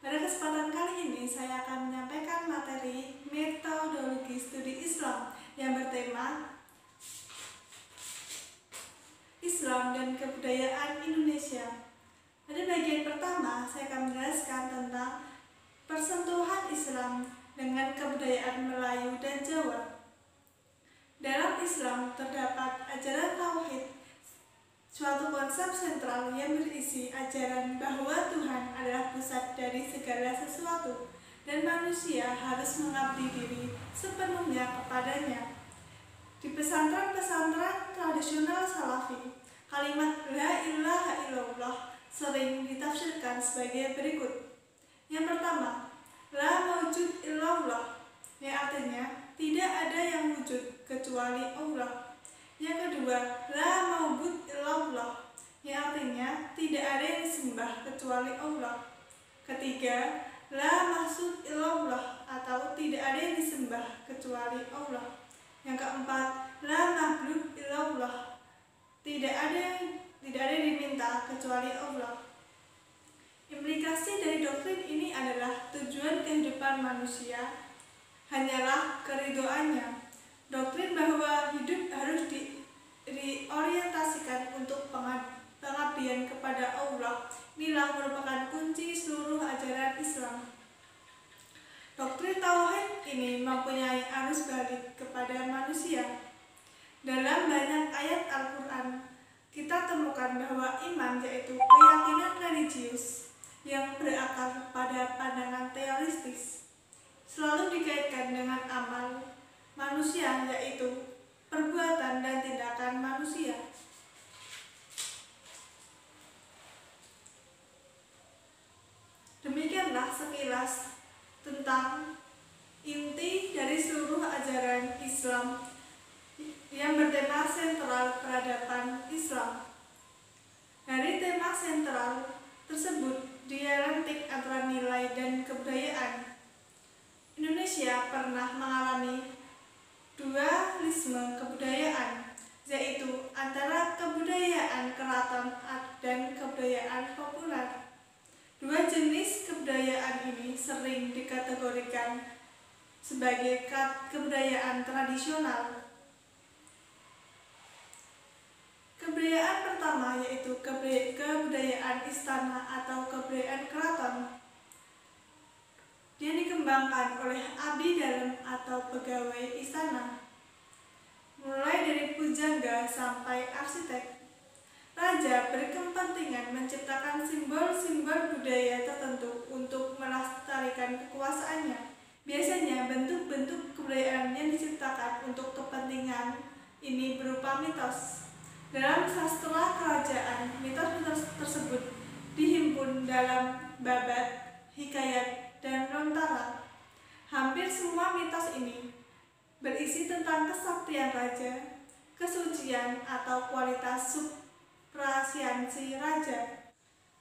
Pada kesempatan kali ini saya akan menyampaikan materi metodologi studi Islam yang bertema Islam dan Kebudayaan Indonesia. Pada bagian pertama, saya akan menjelaskan tentang persentuhan Islam dengan kebudayaan Melayu dan Jawa. Dalam Islam terdapat ajaran tauhid, suatu konsep sentral yang berisi ajaran bahwa Tuhan adalah pusat dari segala sesuatu dan manusia harus mengabdi diri sepenuhnya kepadanya. Di pesantren-pesantren tradisional Salafi, kalimat La ilaha illallah sering ditafsirkan sebagai berikut. Yang pertama, La maujud illallah, yang artinya tidak ada yang wujud kecuali Allah. Yang kedua, La maubud illallah, yang artinya tidak ada yang disembah kecuali Allah. Ketiga, La maksud illallah, atau tidak ada yang disembah kecuali Allah. Yang keempat, La mablug illallah, tidak ada yang diminta kecuali Allah. Implikasi dari doktrin ini adalah tujuan kehidupan manusia hanyalah keridhoannya. Doktrin bahwa hidup harus diorientasikan untuk pengabdian kepada Allah inilah merupakan kunci seluruh ajaran Islam. Doktrin tauhid ini mempunyai arus balik kepada manusia. Dalam banyak ayat Al-Quran, kita temukan bahwa iman yaitu keyakinan religius yang berakar pada pandangan teoristis selalu dikaitkan dengan amal manusia, yaitu perbuatan dan tindakan manusia. Demikianlah sekilas tentang inti dari seluruh ajaran Islam yang bertema sentral peradaban Islam. Dari tema sentral tersebut, dialentik antara nilai dan kebudayaan. Indonesia pernah mengalami dualisme kebudayaan, yaitu antara kebudayaan keraton dan kebudayaan populer. Dua jenis kebudayaan ini sering dikategorikan sebagai kebudayaan tradisional. Kebudayaan pertama yaitu kebudayaan istana atau kebudayaan keraton yang dikembangkan oleh abdi dalam atau pegawai istana. Mulai dari pujangga sampai arsitek, raja berkepentingan menciptakan simbol-simbol budaya tertentu untuk melestarikan kekuasaannya. Biasanya bentuk-bentuk kebudayaan yang diciptakan untuk kepentingan ini berupa mitos. Dalam sastra kerajaan, mitos-mitos tersebut dihimpun dalam babat, hikayat, dan lontara. Hampir semua mitos ini berisi tentang kesaktian raja, kesucian, atau kualitas suprasiansi raja.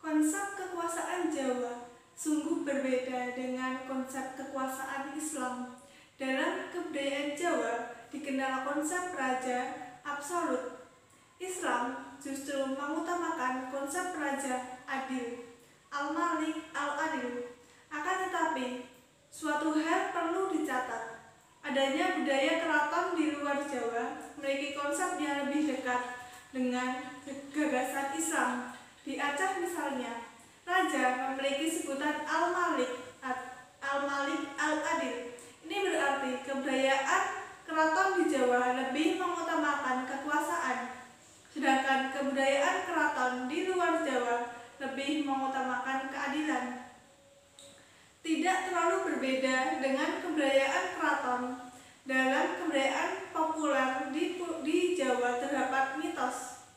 Konsep kekuasaan Jawa sungguh berbeda dengan konsep kekuasaan Islam. Dalam kebudayaan Jawa dikenal konsep raja absolut. Islam justru mengutamakan konsep raja adil, al-malik, al-adil. Akan tetapi, suatu hal perlu dicatat. Adanya budaya keraton di luar Jawa memiliki konsep yang lebih dekat dengan gagasan Islam. Di Aceh misalnya, raja memiliki sebutan al-malik, al-adil. Ini berarti kebudayaan keraton di Jawa lebih mengutamakan kekuasaan, sedangkan kebudayaan keraton di luar Jawa lebih mengutamakan keadilan. Tidak terlalu berbeda dengan kebudayaan keraton. Dalam kebudayaan populer di Jawa terdapat mitos.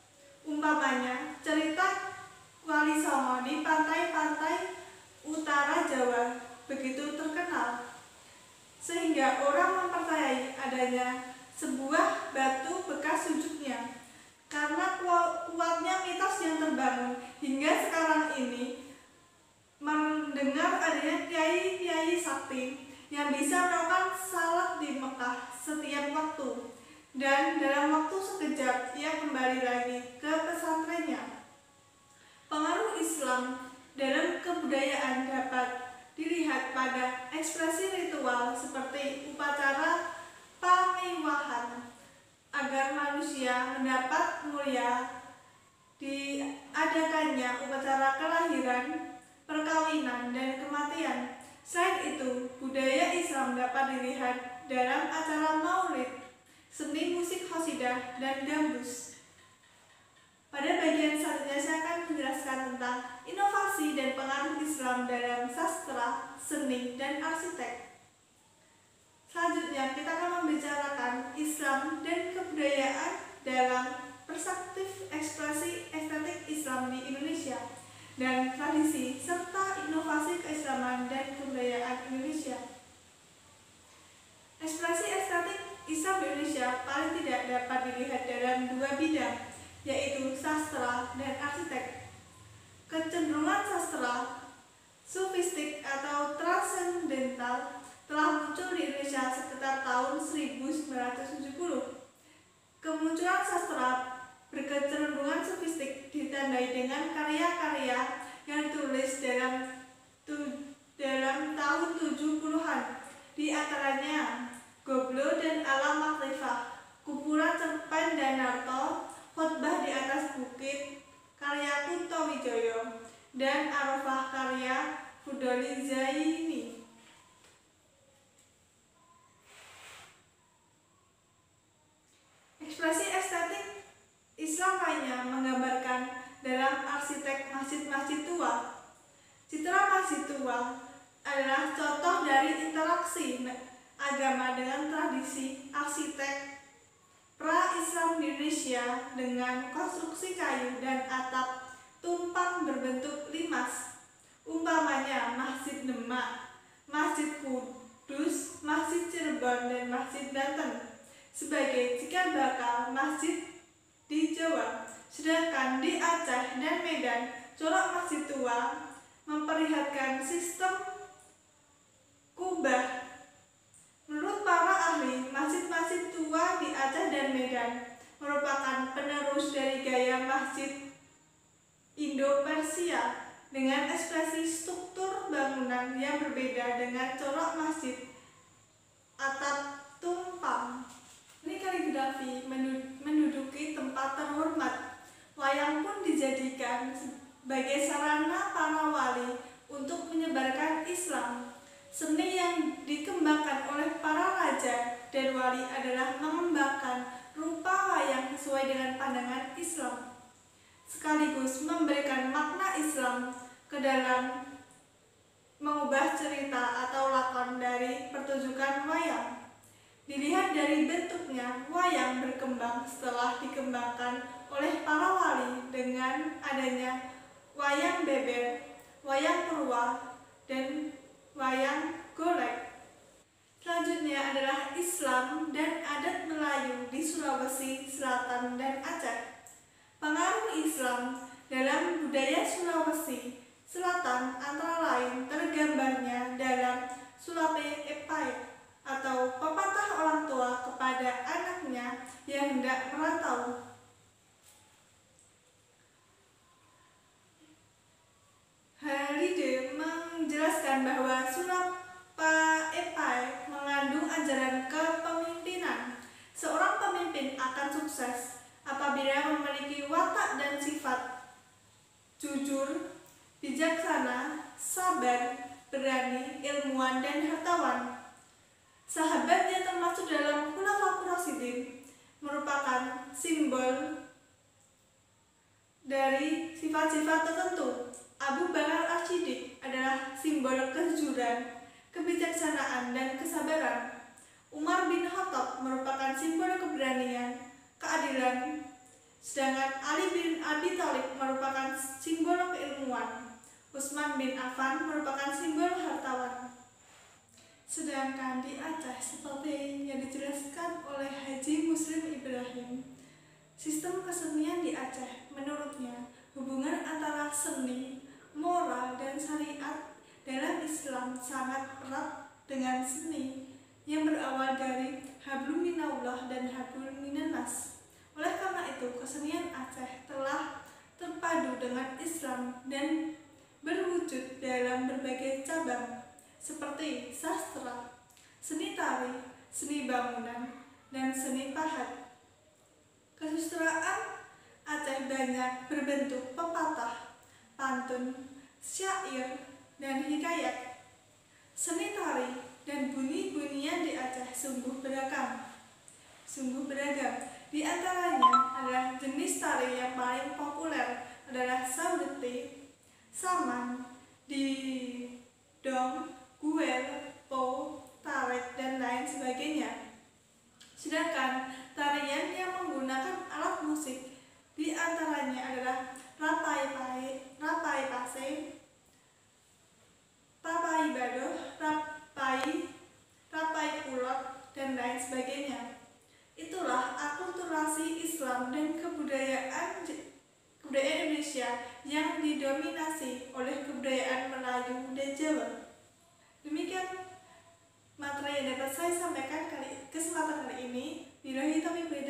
Umpamanya, cerita Wali Songo di pantai-pantai utara Jawa begitu terkenal, sehingga orang mempercayai adanya sebuah batu bekas sujudnya. Karena kuatnya mitos yang terbangun, hingga sekarang ini mendengar adanya kiai-kiai sakti yang bisa melakukan salat di Mekah setiap waktu, dan dalam waktu sekejap ia kembali lagi ke pesantrennya. Pengaruh Islam dalam kebudayaan dapat ekspresi ritual seperti upacara pamewahan agar manusia mendapat mulia. Diadakannya upacara kelahiran, perkawinan, dan kematian. Selain itu, budaya Islam dapat dilihat dalam acara maulid, seni musik qasidah, dan gambus. Pada bagian selanjutnya saya akan menjelaskan tentang inovasi dan pengaruh Islam dalam sastra, seni, dan arsitek. Selanjutnya kita akan membicarakan Islam dan kebudayaan dalam perspektif ekspresi estetik Islam di Indonesia dan tradisi serta inovasi keislaman dan kebudayaan Indonesia. Ekspresi estetik Islam di Indonesia paling tidak dapat dilihat dalam dua bidang, yaitu sastra dan arsitek. Kecenderungan sastra sufistik atau transendental telah muncul di Indonesia sekitar tahun 1970. Kemunculan sastra berkecenderungan sofistik ditandai dengan karya-karya yang ditulis dalam tahun 70-an, di antaranya Goblo dan Alam Makrifah, Kuburan Cerpen Danarto, Khotbah di Atas Bukit karya Kunto Wijoyo, dan Arafah karya Fudoli Zaini. Ekspresi estetik Islam lainnya menggambarkan dalam arsitek masjid-masjid tua. Citra masjid tua adalah contoh dari interaksi agama dengan tradisi arsitek pra-Islam di Indonesia dengan konstruksi kayu dan atap tumpang berbentuk limas. Umpamanya Masjid Demak, Masjid Kudus, Masjid Cirebon, dan Masjid Banten sebagai cikal bakal masjid di Jawa. Sedangkan di Aceh dan Medan, corak masjid tua memperlihatkan sistem kubah. Menurut para ahli, masjid-masjid tua di Aceh dan Medan merupakan penerus dari gaya masjid Indo-Persia dengan ekspresi struktur bangunan yang berbeda dengan corak masjid atap tumpang. Ini kaligrafi menduduki tempat terhormat. Wayang pun dijadikan sebagai sarana para wali untuk menyebarkan Islam. Seni yang dikembangkan oleh para raja dan wali adalah mengembangkan rupa wayang sesuai dengan pandangan Islam, sekaligus memberikan makna Islam ke dalam mengubah cerita atau lakon dari pertunjukan wayang. Dilihat dari bentuknya, wayang berkembang setelah dikembangkan oleh para wali dengan adanya wayang beber, wayang purwa, dan wayang golek. Selanjutnya adalah Islam dan adat Melayu di Sulawesi Selatan dan Aceh. Pengaruh Islam dalam budaya Sulawesi Selatan antara lain tergambarnya dalam Sulape Epai atau pepatah orang tua kepada anaknya yang hendak merantau. Halide menjelaskan bahwa Sulape Epai mengandung ajaran kepemimpinan. Seorang pemimpin akan sukses apabila memiliki watak dan sifat jujur, bijaksana, sabar, berani, ilmuwan, dan hartawan. Sahabat yang termasuk dalam Khulafaur Rasyidin merupakan simbol dari sifat-sifat tertentu. Abu Bakar As-Siddiq adalah simbol kejujuran, kebijaksanaan, dan kesabaran. Umar bin Khattab merupakan simbol keberanian, keadilan, sedangkan Ali bin Abi Thalib merupakan simbol keilmuan. Utsman bin Affan merupakan simbol hartawan. Sedangkan di Aceh, seperti yang dijelaskan oleh Haji Muslim Ibrahim, sistem kesenian di Aceh menurutnya hubungan antara seni, moral, dan syariat dalam Islam sangat erat dengan seni yang berawal dari hablum minallah dan hablum minannas. Oleh karena itu, kesenian Aceh telah terpadu dengan Islam dan berwujud dalam berbagai cabang. seperti sastra, seni tari, seni bangunan, dan seni pahat. Kesusastraan Aceh banyak berbentuk pepatah, pantun, syair, dan hikayat. Seni tari dan bunyi-bunyian di Aceh sungguh beragam. Di antaranya adalah jenis tari yang paling populer adalah sabrete, saman, didong, guel, po, taret, dan lain sebagainya. Sedangkan tarian yang menggunakan alat musik di antaranya adalah rapai pase, rapai badoh, rapai kulot, dan lain sebagainya. Itulah akulturasi Islam dan kebudayaan Indonesia yang didominasi oleh kebudayaan Melayu dan Jawa. Demikian materi yang dapat saya sampaikan kesempatan kali ini. Billahi taufiq.